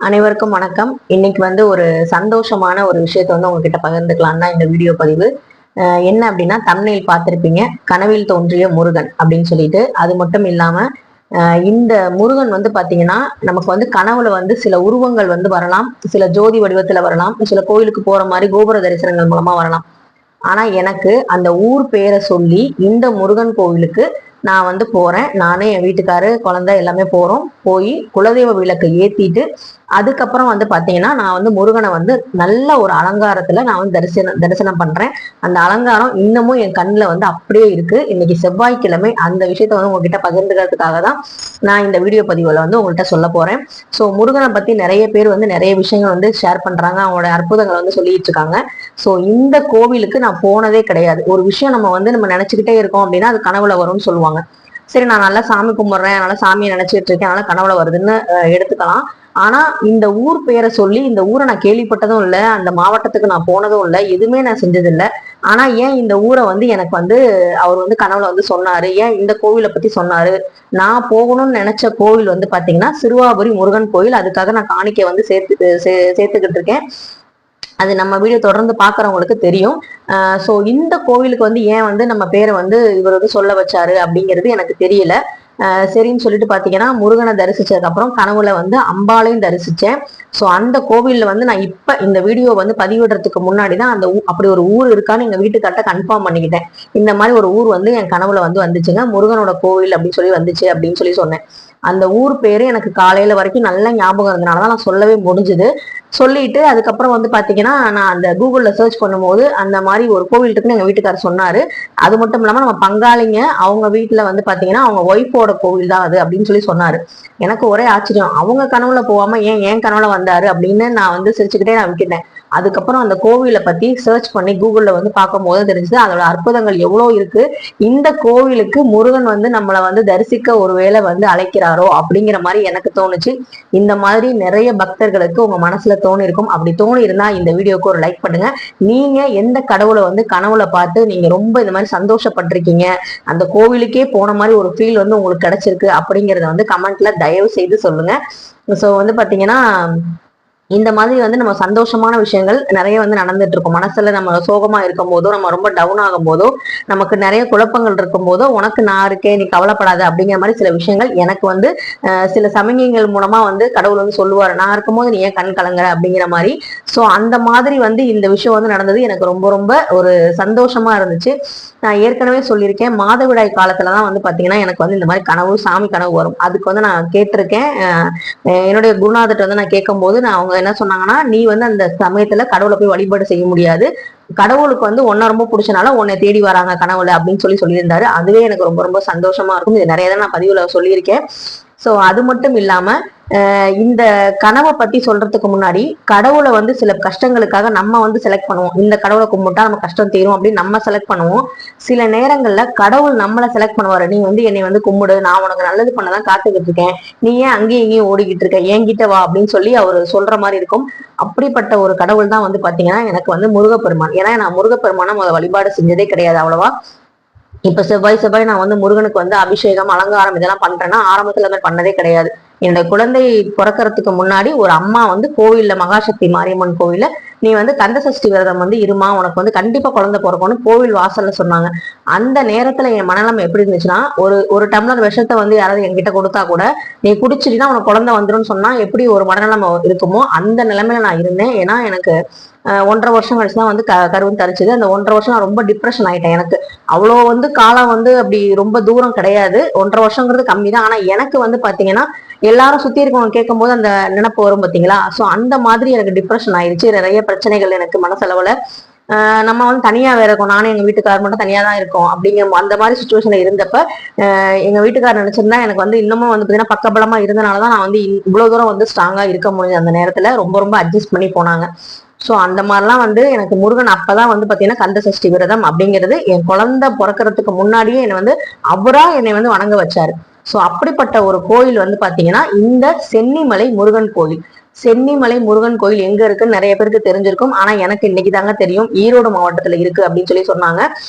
அனைவருக்கும் வணக்கம். இன்னைக்கு ஒரு சந்தோஷமான ஒரு விஷயத்த உங்ககிட்ட பகிர்ந்துக்கலாம் தான் இந்த வீடியோ பதிவு. என்ன அப்படின்னா, தம்ப்நெயில் பார்த்திருப்பீங்க, கனவில் தோன்றிய முருகன் அப்படின்னு சொல்லிட்டு. அது மட்டும் இல்லாம இந்த முருகன் பாத்தீங்கன்னா, நமக்கு கனவுல சில உருவங்கள் வரலாம், சில ஜோதி வடிவத்துல வரலாம், சில கோயிலுக்கு போற மாதிரி கோபுர தரிசனங்கள் மூலமா வரலாம். ஆனா எனக்கு அந்த ஊர் பேரை சொல்லி இந்த முருகன் கோவிலுக்கு நான் போறேன். நானே, என் வீட்டுக்காரு, குழந்தை எல்லாமே போறோம். போய் குலதெய்வ விளக்கு ஏத்திட்டு அதுக்கப்புறம் பாத்தீங்கன்னா நான் முருகனை நல்ல ஒரு அலங்காரத்துல நான் தரிசனம் பண்றேன். அந்த அலங்காரம் இன்னமும் என் கண்ணுல அப்படியே இருக்கு. இன்னைக்கு செவ்வாய்க்கிழமை அந்த விஷயத்த உங்ககிட்ட பகிர்ந்துக்கிறதுக்காக தான் நான் இந்த வீடியோ பதிவுல உங்கள்கிட்ட சொல்ல போறேன். சோ முருகனை பத்தி நிறைய பேர் நிறைய விஷயங்கள் ஷேர் பண்றாங்க, அவங்களோட அற்புதங்களை சொல்லிட்டு இருக்காங்க. சோ இந்த கோவிலுக்கு நான் போனதே கிடையாது. ஒரு விஷயம் நம்ம நினைச்சுக்கிட்டே இருக்கோம் அப்படின்னா அது கனவுல வரும்னு சொல்லுவாங்க. சரி, நான் நல்லா சாமி கும்பிடுறேன், நல்லா சாமியை நினைச்சிட்டு இருக்கேன், அதனால கனவுல வருதுன்னு எடுத்துக்கலாம். ஆனா இந்த ஊர் பேரை சொல்லி இந்த ஊரை நான் கேள்விப்பட்டதும் இல்லை, அந்த மாவட்டத்துக்கு நான் போனதும் இல்லை, எதுவுமே நான் செஞ்சது இல்லை. ஆனா ஏன் இந்த ஊரை எனக்கு அவர் கனவுல சொன்னாரு, ஏன் இந்த கோவிலை பத்தி சொன்னாரு? நான் போகணும்னு நினைச்ச கோவில் பாத்தீங்கன்னா சிறுவாபுரி முருகன் கோயில். அதுக்காக நான் காணிக்கை சேர்த்துக்கிட்டு இருக்கேன். அது நம்ம வீடியோ தொடர்ந்து பாக்குறவங்களுக்கு தெரியும். சோ இந்த கோவிலுக்கு ஏன் நம்ம பேரை இவர் சொல்ல வச்சாரு அப்படிங்கிறது எனக்கு தெரியல. சரின்னு சொல்லிட்டு பாத்தீங்கன்னா, முருகனை தரிசிச்சதுக்கு அப்புறம் கனவுல அம்பாளையும் தரிசிச்சேன். சோ அந்த கோவில்ல நான் இப்ப இந்த வீடியோ பதிவிடுறதுக்கு முன்னாடிதான் அந்த அப்படி ஒரு ஊர் இருக்கான்னு எங்க வீட்டுக்கார்ட்ட கன்ஃபார்ம் பண்ணிக்கிட்டேன். இந்த மாதிரி ஒரு ஊர் என் கனவுல வந்துச்சுங்க, முருகனோட கோவில் அப்படின்னு சொல்லி வந்துச்சு அப்படின்னு சொல்லி சொன்னேன். அந்த ஊர் பேரு எனக்கு காலையில வரைக்கும் நல்ல ஞாபகம் இருந்தனாலதான் நான் சொல்லவே முடிஞ்சுது. சொல்லிட்டு அதுக்கப்புறம் பாத்தீங்கன்னா, நான் அந்த கூகுள்ல சர்ச் பண்ணும்போது அந்த மாதிரி ஒரு கோவில் இருக்குன்னு எங்க வீட்டுக்காரர் சொன்னாரு. அது மட்டும் இல்லாம நம்ம பங்காளிங்க அவங்க வீட்டுல பாத்தீங்கன்னா அவங்க ஒய்ஃபோட கோவில் தான் அது அப்படின்னு சொல்லி சொன்னாரு. எனக்கு ஒரே ஆச்சரியம், அவங்க கனவுல போகாம ஏன் கனவுல வந்தாரு அப்படின்னு நான் சிரிச்சுக்கிட்டே நான் விட்டுட்டேன். அதுக்கப்புறம் அந்த கோவிலை பத்தி சர்ச் பண்ணி கூகுள்ல பார்க்கும் போது தெரிஞ்சது அதோட அற்புதங்கள் எவ்வளவு இருக்கு. இந்த கோவிலுக்கு முருகன் நம்மளை தரிசிக்க ஒருவேளை அழைக்கிறாரோ அப்படிங்கிற மாதிரி எனக்கு தோணுச்சு. இந்த மாதிரி நிறைய பக்தர்களுக்கு உங்க மனசுல தோணி இருக்கும். அப்படி தோணி இருந்தா இந்த வீடியோக்கு ஒரு லைக் பண்ணுங்க. நீங்க எந்த கடவுளை கனவுல பார்த்து நீங்க ரொம்ப இந்த மாதிரி சந்தோஷப்பட்டிருக்கீங்க, அந்த கோவிலுக்கே போன மாதிரி ஒரு ஃபீல் உங்களுக்கு கிடைச்சிருக்கு அப்படிங்கறத கமெண்ட்ல தயவு செய்து சொல்லுங்க. சோ பாத்தீங்கன்னா, இந்த மாதிரி நம்ம சந்தோஷமான விஷயங்கள் நிறைய நடந்துட்டு இருக்கும். மனசுல நம்ம சோகமா இருக்கும் போதோ, நம்ம ரொம்ப டவுன் ஆகும் போதோ, நமக்கு நிறைய குழப்பங்கள் இருக்கும் போதோ, உனக்கு நான் இருக்கேன், நீ கவலைப்படாத அப்படிங்கிற மாதிரி சில விஷயங்கள் எனக்கு சில சமயங்கள் மூலமா கடவுள் சொல்லுவாரு, நான் இருக்கும்போது நீ ஏன் கண் கலங்குற அப்படிங்கிற மாதிரி. சோ அந்த மாதிரி இந்த விஷயம் நடந்தது. எனக்கு ரொம்ப ரொம்ப ஒரு சந்தோஷமா இருந்துச்சு. நான் ஏற்கனவே சொல்லியிருக்கேன், மாதவிடாய் காலத்துலதான் பாத்தீங்கன்னா எனக்கு இந்த மாதிரி கனவு, சாமி கனவு வரும். அதுக்கு நான் கேட்டிருக்கேன். என்னுடைய குருநாதர்கிட்ட நான் கேட்கும் போது அவங்க என்ன சொன்னாங்கன்னா, நீ அந்த சமயத்துல கடவுளை போய் வழிபாடு செய்ய முடியாது, கடவுளுக்கு உன்னை ரொம்ப பிடிச்சனால உன்னை தேடி வராங்க கனவுல அப்படின்னு சொல்லியிருந்தாரு. அதுவே எனக்கு ரொம்ப ரொம்ப சந்தோஷமா இருக்கும். இது நிறைய தான் நான் பதிவுல சொல்லியிருக்கேன். சோ அது மட்டும் இல்லாம இந்த கனவை பத்தி சொல்றதுக்கு முன்னாடி, கடவுளை சில கஷ்டங்களுக்காக நம்ம செலக்ட் பண்ணுவோம். இந்த கடவுளை கும்பிட்டா நம்ம கஷ்டம் தீரும் அப்படின்னு நம்ம செலக்ட் பண்ணுவோம். சில நேரங்கள்ல கடவுள் நம்மளை செலக்ட் பண்ணுவாரு. நீ என்னை கும்பிடு, நான் உனக்கு நல்லது பண்ணதான் காத்துக்கிட்டு இருக்கேன், நீ ஏன் அங்கேயும் இங்கேயும் ஓடிக்கிட்டு இருக்க, என்கிட்ட வா அப்படின்னு சொல்லி அவர் சொல்ற மாதிரி இருக்கும். அப்படிப்பட்ட ஒரு கடவுள் தான் பாத்தீங்கன்னா எனக்கு முருகப்பெருமான். ஏன்னா நான் முருகப்பெருமான வழிபாடு செஞ்சதே கிடையாது அவ்வளவா. இப்ப செவ்வாய் நான் முருகனுக்கு அபிஷேகம், அலங்காரம் இதெல்லாம் பண்றேன்னா ஆரம்பத்துல மாதிரி பண்ணதே கிடையாது. என்னோட குழந்தை பிறக்கிறதுக்கு முன்னாடி ஒரு அம்மா கோவில்ல, மகாசக்தி மாரியம்மன் கோவில்ல, நீ கந்த சஷ்டி விரதம் இருமா, உனக்கு கண்டிப்பா குழந்தை பிறக்கணும்னு கோவில் வாசல்ல சொன்னாங்க. அந்த நேரத்துல என் மனநிலைமை எப்படி இருந்துச்சுன்னா, ஒரு டம்ளர் விஷத்தை யாராவது என்கிட்ட கொடுத்தா கூட, நீ குடிச்சிட்டீங்கன்னா உனக்கு குழந்தை வந்துடும் சொன்னா எப்படி ஒரு மனநிலைமை இருக்குமோ அந்த நிலைமையில நான் இருந்தேன். ஏன்னா எனக்கு 1.5 வருஷம் கழிச்சுதான் கருவம் தரிச்சது. அந்த 1.5 வருஷம் நான் ரொம்ப டிப்ரெஷன் ஆயிட்டேன். எனக்கு அவ்வளோ காலம் அப்படி ரொம்ப தூரம் கிடையாது, 1.5 வருஷங்கிறது கம்மி தான். ஆனா எனக்கு பாத்தீங்கன்னா எல்லாரும் சுத்தி இருக்கவங்க கேட்கும் போது அந்த நினைப்பு வரும் பாத்தீங்களா. சோ அந்த மாதிரி எனக்கு டிப்ரெஷன் ஆயிடுச்சு. நிறைய பிரச்சனைகள் எனக்கு மனசளவுல. நம்ம தனியா வேற இருக்கோம், நானும் எங்க வீட்டுக்காரர் மட்டும் தனியா தான் இருக்கோம் அப்படிங்கிற அந்த மாதிரி சுச்சுவேஷன்ல இருந்தப்ப எங்க வீட்டுக்காரர் நினைச்சிருந்தா எனக்கு இன்னமும் பாத்தீங்கன்னா பக்கபலமா இருந்தனாலதான் நான் இவ்வளவு தூரம் ஸ்ட்ராங்கா இருக்க முடியுது. அந்த நேரத்துல ரொம்ப ரொம்ப அட்ஜஸ்ட் பண்ணி போனாங்க. சோ அந்த மாதிரிலாம் எனக்கு முருகன் அப்பதான் பாத்தீங்கன்னா கந்த சஷ்டி விரதம் அப்படிங்கிறது என் குழந்தை பிறக்கிறதுக்கு முன்னாடியே என்னை அவரா என்னை வணங்க வச்சாரு. சோ அப்படிப்பட்ட ஒரு கோயில் பாத்தீங்கன்னா இந்த சென்னிமலை முருகன் கோயில். சென்னிமலை முருகன் கோயில் எங்க இருக்குன்னு நிறைய பேருக்கு தெரிஞ்சிருக்கும். ஆனா எனக்கு இன்னைக்கு தாங்க தெரியும், ஈரோடு மாவட்டத்துல இருக்கு அப்படின்னு சொல்லி சொன்னாங்க.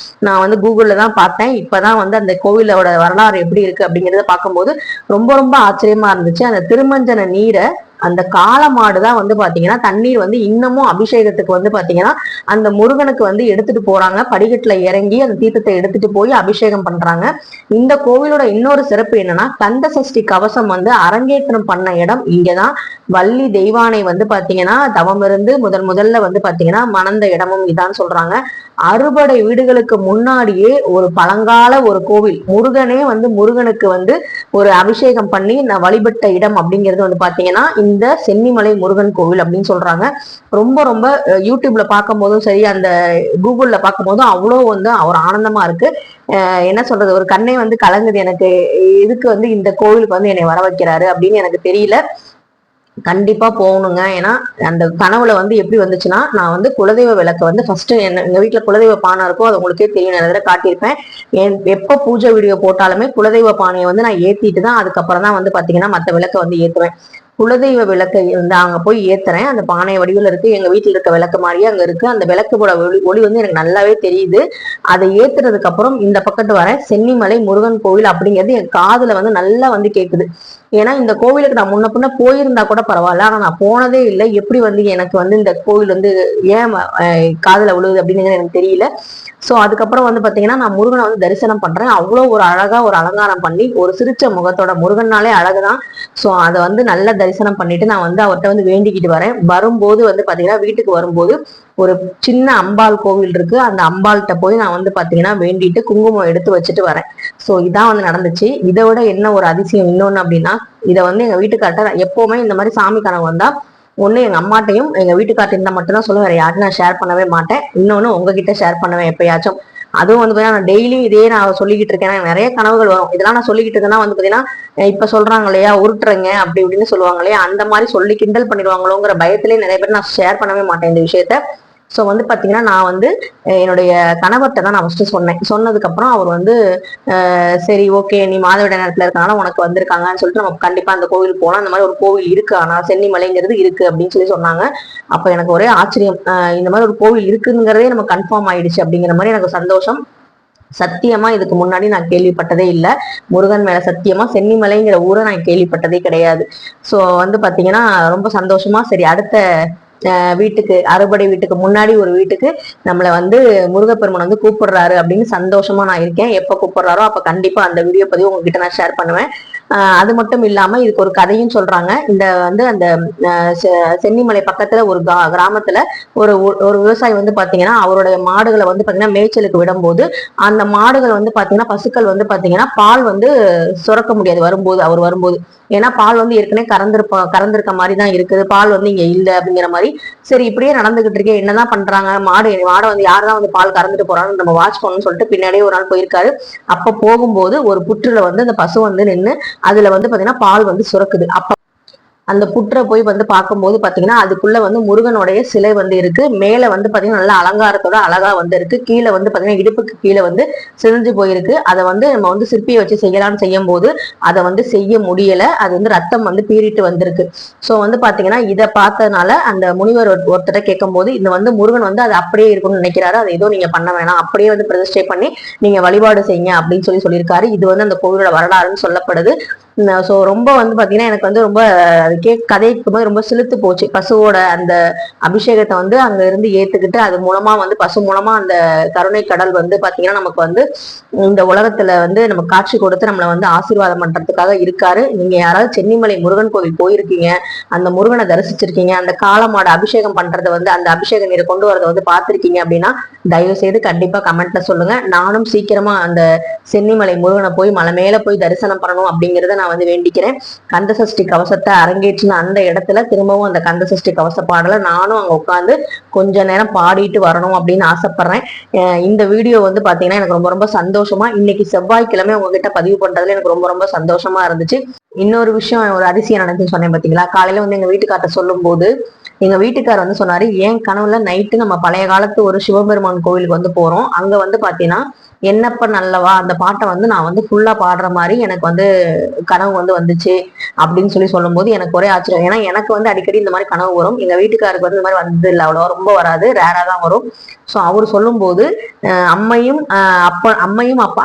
நான் கூகுள்ல தான் பார்த்தேன். இப்பதான் அந்த கோவிலோட வரலாறு எப்படி இருக்கு அப்படிங்கிறத பார்க்கும்போது ரொம்ப ரொம்ப ஆச்சரியமா இருந்துச்சு. அந்த திருமஞ்சன நீரை அந்த காளமாடு தான் வந்து பாத்தீங்கன்னா தண்ணீர் வந்து இன்னமும் அபிஷேகத்துக்கு வந்து பாத்தீங்கன்னா அந்த முருகனுக்கு வந்து எடுத்துட்டு போறாங்க. படிக்கட்டுல இறங்கி அந்த தீர்த்தத்தை எடுத்துட்டு போய் அபிஷேகம் பண்றாங்க. இந்த கோவிலோட இன்னொரு சிறப்பு என்னன்னா, கந்த சஷ்டி கவசம் வந்து அரங்கேற்றம் பண்ண இடம் இங்கதான். வள்ளி தெய்வானை வந்து பாத்தீங்கன்னா தவம் இருந்து முதல்ல வந்து பாத்தீங்கன்னா மணந்த இடமும் இதான் சொல்றாங்க. அறுபடை வீடுகளுக்கு முன்னாடியே ஒரு பழங்கால ஒரு கோவில், முருகனே வந்து முருகனுக்கு வந்து ஒரு அபிஷேகம் பண்ணி வழிபட்ட இடம் அப்படிங்கிறது வந்து பாத்தீங்கன்னா இந்த சென்னிமலை முருகன் கோவில் அப்படின்னு சொல்றாங்க. ரொம்ப ரொம்ப யூடியூப்ல பார்க்கும் போதும் சரி, அந்த கூகுள்ல பார்க்கும் போதும் அவ்வளோ வந்து ஒரு ஆனந்தமா இருக்கு. என்ன சொல்றது, ஒரு கண்ணை வந்து கலங்குது எனக்கு. இதுக்கு வந்து இந்த கோவிலுக்கு வந்து என்னை வர வைக்கிறாரு அப்படின்னு எனக்கு தெரியல. கண்டிப்பா போகணுங்க. ஏன்னா அந்த கனவுல வந்து எப்படி வந்துச்சுன்னா, நான் வந்து குலதெய்வ விளக்க வந்து ஃபர்ஸ்ட் எங்க வீட்டுல குலதெய்வ பானை இருக்கும், அது உங்களுக்கே தெரியும், நிறைய தடவை காட்டியிருப்பேன். எப்ப பூஜை வீடியோ போட்டாலுமே குலதெய்வ பானையை வந்து நான் ஏத்திட்டு தான் அதுக்கப்புறம் தான் வந்து பாத்தீங்கன்னா மத்த விளக்க வந்து ஏத்துவேன். குலதெய்வ விளக்கை வந்து அங்க போய் ஏத்துறேன். அந்த பானை வடிவில் இருக்கு, எங்க வீட்டுல இருக்க விளக்கு மாதிரியே அங்க இருக்கு. அந்த விளக்கோட ஒளி வந்து எனக்கு நல்லாவே தெரியுது. அதை ஏத்துறதுக்கு அப்புறம் இந்த பக்கத்து வர சென்னிமலை முருகன் கோவில் அப்படிங்கிறது என் காதுல வந்து நல்லா வந்து கேக்குது. ஏன்னா இந்த கோவிலுக்கு நான் முன்ன பின்ன போயிருந்தா கூட பரவாயில்ல, ஆனா நான் போனதே இல்லை. எப்படி வந்து எனக்கு வந்து இந்த கோவில் வந்து ஏன் காதுல விழுகுது அப்படின்னு எனக்கு தெரியல. சோ அதுக்கப்புறம் வந்து பாத்தீங்கன்னா நான் முருகனை வந்து தரிசனம் பண்றேன். அவ்வளவு ஒரு அழகா ஒரு அலங்காரம் பண்ணி ஒரு சிரிச்ச முகத்தோட, முருகன்னாலே அழகுதான். சோ அதை வந்து நல்லா தரிசனம் பண்ணிட்டு நான் வந்து அவர்கிட்ட வந்து வேண்டிக்கிட்டு வரேன். வரும்போது வந்து பாத்தீங்கன்னா வீட்டுக்கு வரும்போது ஒரு சின்ன அம்பாள் கோவில் இருக்கு, அந்த அம்பாள்கிட்ட போய் நான் வந்து பாத்தீங்கன்னா வேண்டிட்டு குங்குமம் எடுத்து வச்சுட்டு வரேன். சோ இதான் வந்து நடந்துச்சு. இதை விட என்ன ஒரு அதிசயம் இன்னொன்னு அப்படின்னா, இதை வந்து எங்க வீட்டுக்கார்ட்ட எப்பவுமே இந்த மாதிரி சாமி கனவு வந்தா ஒண்ணு எங்க அம்மாட்டையும் எங்க வீட்டுக்கார்ட்ட இருந்தா மட்டும் தான் சொல்லுவேன், வேற யாரும் நான் ஷேர் பண்ணவே மாட்டேன். இன்னொன்னு உங்ககிட்ட ஷேர் பண்ணுவேன் எப்பயாச்சும். அதுவும் வந்து பாத்தீங்கன்னா நான் டெய்லியும் இதே நான் சொல்லிக்கிட்டு இருக்கேன். நிறைய கனவுகள் வரும். இதெல்லாம் நான் சொல்லிக்கிட்டு இருக்கேன்னா வந்து பாத்தீங்கன்னா இப்ப சொல்றாங்க இல்லையா உருட்டுறங்க அப்படி இப்படின்னு சொல்லுவாங்க இல்லையா, அந்த மாதிரி சொல்லி கிண்டல் பண்ணிடுவாங்களோங்கிற பயத்திலேயே நிறைய பேர் நான் ஷேர் பண்ணவே மாட்டேன் இந்த விஷயத்த. ஸோ வந்து பாத்தீங்கன்னா நான் வந்து என்னுடைய கணவர்கிட்ட தான் நான் ஃபர்ஸ்ட் சொன்னேன். சொன்னதுக்கு அப்புறம் அவர் வந்து சரி ஓகே, நீ மாதவிட நேரத்துல இருக்கனால உனக்கு வந்திருக்காங்கன்னு சொல்லிட்டு நம்ம கண்டிப்பா அந்த கோவிலுக்கு போகலாம், அந்த மாதிரி ஒரு கோவில் இருக்கு, ஆனா சென்னிமலைங்கிறது இருக்கு அப்படின்னு சொல்லி சொன்னாங்க. அப்ப எனக்கு ஒரே ஆச்சரியம், இந்த மாதிரி ஒரு கோவில் இருக்குங்கிறதே நம்ம கன்ஃபார்ம் ஆயிடுச்சு அப்படிங்கிற மாதிரி எனக்கு சந்தோஷம். சத்தியமா இதுக்கு முன்னாடி நான் கேள்விப்பட்டதே இல்லை. முருகன் மேல சத்தியமா சென்னிமலைங்கிற ஊரை நான் கேள்விப்பட்டதே கிடையாது. ஸோ வந்து பாத்தீங்கன்னா ரொம்ப சந்தோஷமா சரி அடுத்த வீட்டுக்கு அறுபடை வீட்டுக்கு முன்னாடி ஒரு வீட்டுக்கு நம்மளை வந்து முருகப்பெருமன் வந்து கூப்பிடுறாரு அப்படின்னு சந்தோஷமா நான் இருக்கேன். எப்ப கூப்பிடுறாரோ அப்ப கண்டிப்பா அந்த வீடியோ பதிவு உங்ககிட்ட நான் ஷேர் பண்ணுவேன். அது மட்டும் இல்லாம இதுக்கு ஒரு கதையும் சொல்றாங்க. இந்த வந்து அந்த சென்னிமலை பக்கத்துல ஒரு கிராமத்துல ஒரு விவசாயி வந்து பாத்தீங்கன்னா அவருடைய மாடுகளை வந்து பாத்தீங்கன்னா மேய்ச்சலுக்கு விடும்போது அந்த மாடுகள் வந்து பாத்தீங்கன்னா பசுக்கள் வந்து பாத்தீங்கன்னா பால் வந்து சுரக்க முடியாது வரும்போது, அவர் வரும்போது. ஏன்னா பால் வந்து ஏற்கனவே கறந்திருக்க மாதிரி தான் இருக்குது, பால் வந்து இங்க இல்லை அப்படிங்கிற மாதிரி. சரி இப்படியே நடந்துகிட்டு இருக்கேன், என்னதான் பண்றாங்க, மாடை வந்து யாருதான் வந்து பால் கறந்துட்டு போறாங்கன்னு நம்ம வாட்ச் பண்ணணும்னு சொல்லிட்டு பின்னாடியே ஒரு நாள் போயிருக்காரு. அப்ப போகும்போது ஒரு புற்றுல வந்து அந்த பசு வந்து நின்று அதுல வந்து பாத்தீங்கன்னா பால் வந்து சுரக்குது. அப்ப அந்த புற்றை போய் வந்து பார்க்கும்போது பாத்தீங்கன்னா அதுக்குள்ள வந்து முருகனுடைய சிலை வந்து இருக்கு. மேல வந்து பாத்தீங்கன்னா நல்ல அலங்காரத்தோட அழகா வந்து இருக்கு. கீழே வந்து பாத்தீங்கன்னா இடுப்புக்கு கீழே வந்து சிரிஞ்சு போயிருக்கு. அதை வந்து நம்ம வந்து சிற்பியை வச்சு செய்யலாம்னு செய்யும் போது அதை வந்து செய்ய முடியல. அது வந்து ரத்தம் வந்து பீறிட்டு வந்திருக்கு. சோ வந்து பாத்தீங்கன்னா இதை பார்த்ததுனால அந்த முனிவர் ஒருத்தர கேட்கும் போது இந்த வந்து முருகன் வந்து அது அப்படியே இருக்கும்னு நினைக்கிறாரு, அதை ஏதோ நீங்க பண்ண வேணாம், அப்படியே வந்து பிரதிஷ்டை பண்ணி நீங்க வழிபாடு செய்யுங்க அப்படின்னு சொல்லியிருக்காரு. இது வந்து அந்த கோவிலோட வரலாறுன்னு சொல்லப்படுது. சோ ரொம்ப வந்து பாத்தீங்கன்னா எனக்கு வந்து ரொம்ப கதைக்கும் போது ரொம்ப சிலுத்து போச்சு. பசுவோட அந்த அபிஷேகத்தை வந்து அங்க இருந்து ஏத்துக்கிட்டு அது மூலமா வந்து பசு மூலமா அந்த கருணை கடல் வந்து பாத்தீங்கன்னா நமக்கு வந்து இந்த உலகத்துல வந்து நம்ம காட்சி கொடுத்து நம்மளை வந்து ஆசீர்வாதம் பண்றதுக்காக இருக்காரு. நீங்க யாராவது சென்னிமலை முருகன் கோவில் போயிருக்கீங்க, அந்த முருகனை தரிசிச்சிருக்கீங்க, அந்த காளமாட அபிஷேகம் பண்றதை வந்து அந்த அபிஷேக நீரை கொண்டு வரதை வந்து பாத்திருக்கீங்க அப்படின்னா தயவு செய்து கண்டிப்பா கமெண்ட்ல சொல்லுங்க. நானும் சீக்கிரமா அந்த சென்னிமலை முருகனை போய் மலை மேல போய் தரிசனம் பண்ணணும் அப்படிங்கிறத நான் வந்து வேண்டிக்கிறேன். கந்த சஷ்டி கவசத்தை அரங்கேற்றின அந்த இடத்துல திரும்பவும் அந்த கந்த சஷ்டி கவச பாடலை நானும் அங்க உட்காந்து கொஞ்ச நேரம் பாடிட்டு வரணும் அப்படின்னு ஆசைப்படுறேன். இந்த வீடியோ வந்து பாத்தீங்கன்னா எனக்கு ரொம்ப ரொம்ப சந்தோஷமா இன்னைக்கு செவ்வாய்க்கிழமை உங்ககிட்ட பதிவு பண்றதுல எனக்கு ரொம்ப ரொம்ப சந்தோஷமா இருந்துச்சு. இன்னொரு விஷயம், ஒரு அதிசயம் நடந்துச்சு சொன்னேன் பாத்தீங்களா. காலையில வந்து எங்க வீட்டுக்கார்ட்ட சொல்லும் போது எங்க வீட்டுக்கார் வந்து சொன்னாரு, என் கனவுல நைட்டு நம்ம பழைய காலத்து ஒரு சிவபெருமான் கோவிலுக்கு வந்து போறோம், அங்க வந்து பாத்தீங்கன்னா என்னப்ப நல்லவா அந்த பாட்டை வந்து நான் வந்து ஃபுல்லா பாடுற மாதிரி எனக்கு வந்து கனவு வந்து வந்துச்சு அப்படின்னு சொல்லும்போது எனக்கு ஒரே ஆச்சரியம். ஏன்னா எனக்கு வந்து அடிக்கடி இந்த மாதிரி கனவு வரும். எங்க வீட்டுக்காருக்கு வந்து இந்த மாதிரி வந்தது இல்லை, அவ்வளோ ரொம்ப வராது, ரேரா தான் வரும். ஸோ அவர் சொல்லும் போது அம்மையும் அப்பா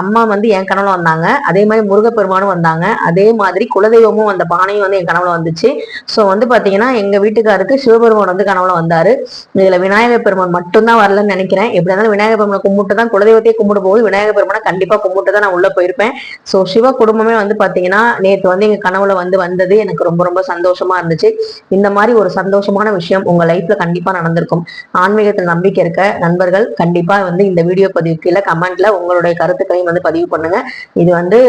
அம்மா வந்து என் கனவுல வந்தாங்க, அதே மாதிரி முருகப்பெருமானும் வந்தாங்க, அதே மாதிரி குலதெய்வமும் அந்த பானையும் வந்து என் கனவுல வந்துச்சு. ஸோ வந்து பாத்தீங்கன்னா எங்க வீட்டுக்காருக்கு சிவபெருமான் வந்து கனவுல வந்தாரு. இதுல விநாயகர் பெருமான் மட்டும்தான் வரலன்னு நினைக்கிறேன். எப்படி இருந்தாலும் விநாயகர் பெருமானை கும்பிட்டு தான் குலதெய்வத்தையே கும்பிட போது விநாயகர் பெருமானை கண்டிப்பா கும்பிட்டு தான் நான் உள்ள போயிருப்பேன். ஸோ சிவ குடும்பமே வந்து பாத்தீங்கன்னா நேற்று வந்து எங்க கனவுல வந்தது எனக்கு ரொம்ப ரொம்ப சந்தோஷமா இருந்துச்சு. இந்த மாதிரி ஒரு சந்தோஷமான விஷயம் உங்க லைஃப்ல கண்டிப்பா நடந்திருக்கும். ஆன்மீகத்தில் நம்பிக்கை இருக்க நண்பர்கள் கண்டிப்பா வந்து இந்த வீடியோ பதிவு கீழே கமெண்ட்ல உங்களுடைய கருத்துக்களையும் வந்து பதிவு பண்ணுங்க. இது வந்து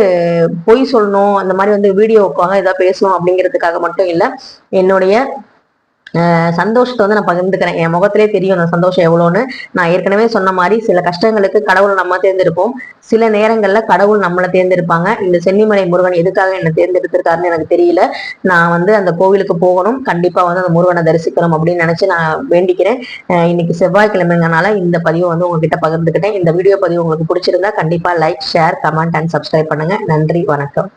பொய் சொல்லணும் அந்த மாதிரி வந்து வீடியோவுக்காக ஏதாவது பேசணும் அப்படிங்கிறதுக்காக மட்டும் இல்லை, என்னுடைய சந்தோஷத்தை வந்து நான் பகிர்ந்துக்கிறேன். என் முகத்திலே தெரியும் அந்த சந்தோஷம் எவ்வளோன்னு. நான் ஏற்கனவே சொன்ன மாதிரி சில கஷ்டங்களுக்கு கடவுள் நம்ம தேர்ந்தெடுப்போம், சில நேரங்கள்ல கடவுள் நம்மளை தேர்ந்தெடுப்பாங்க. இந்த சென்னிமலை முருகன் எதுக்காக என்னை தேர்ந்தெடுத்திருக்காருன்னு எனக்கு தெரியல. நான் வந்து அந்த கோவிலுக்கு போகணும், கண்டிப்பா வந்து அந்த முருகனை தரிசிக்கணும் அப்படின்னு நினைச்சு நான் வேண்டிக்கிறேன். இன்னைக்கு செவ்வாய்க்கிழமைங்கனால இந்த பதிவை வந்து உங்ககிட்ட பகிர்ந்துக்கிட்டேன். இந்த வீடியோ பதிவு உங்களுக்கு பிடிச்சிருந்தா கண்டிப்பா like, share, comment and subscribe பண்ணுங்க. நன்றி, வணக்கம்.